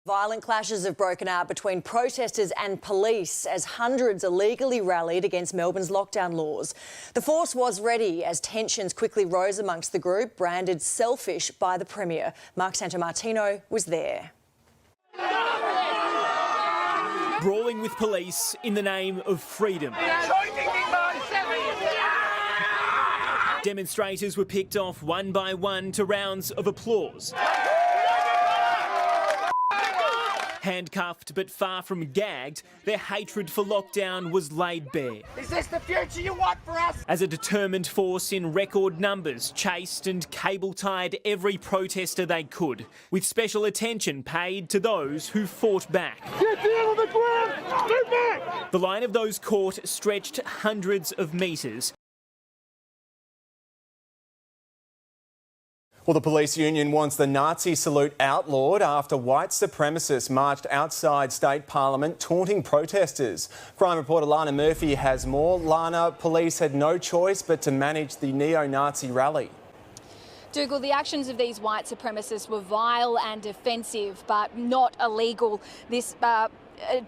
Violent clashes have broken out between protesters and police as hundreds illegally rallied against Melbourne's lockdown laws. The force was ready as tensions quickly rose amongst the group, branded selfish by the Premier. Mark Santomartino was there. Brawling with police in the name of freedom. Demonstrators were picked off one by one to rounds of applause. Handcuffed but far from gagged, their hatred for lockdown was laid bare. Is this the future you want for us? As a determined force in record numbers chased and cable-tied every protester they could, with special attention paid to those who fought back. Get down on the ground! Move back! The line of those caught stretched hundreds of metres. Well, the police union wants the Nazi salute outlawed after white supremacists marched outside state parliament taunting protesters. Crime reporter Lana Murphy has more. Lana, police had no choice but to manage the neo-Nazi rally. Dougal, the actions of these white supremacists were vile and offensive, but not illegal.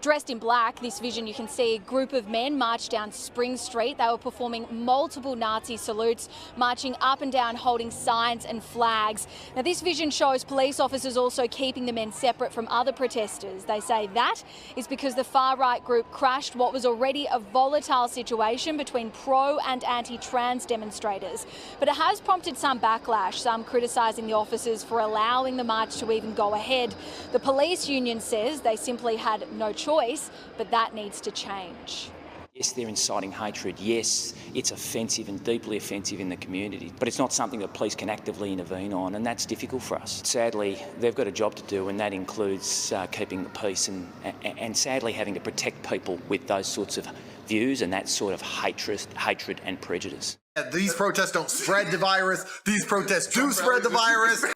Dressed in black, this vision you can see, a group of men marched down Spring Street. They were performing multiple Nazi salutes, marching up and down holding signs and flags. Now this vision shows police officers also keeping the men separate from other protesters. They say that is because the far-right group crashed what was already a volatile situation between pro and anti-trans demonstrators. But it has prompted some backlash, some criticising the officers for allowing the march to even go ahead. The police union says they simply had no choice, but that needs to change. Yes, they're inciting hatred. Yes, it's offensive and deeply offensive in the community, but it's not something that police can actively intervene on, and that's difficult for us. Sadly, they've got a job to do, and that includes keeping the peace and sadly having to protect people with those sorts of views and that sort of hatred and prejudice. These protests don't spread the virus. These protests do spread the virus.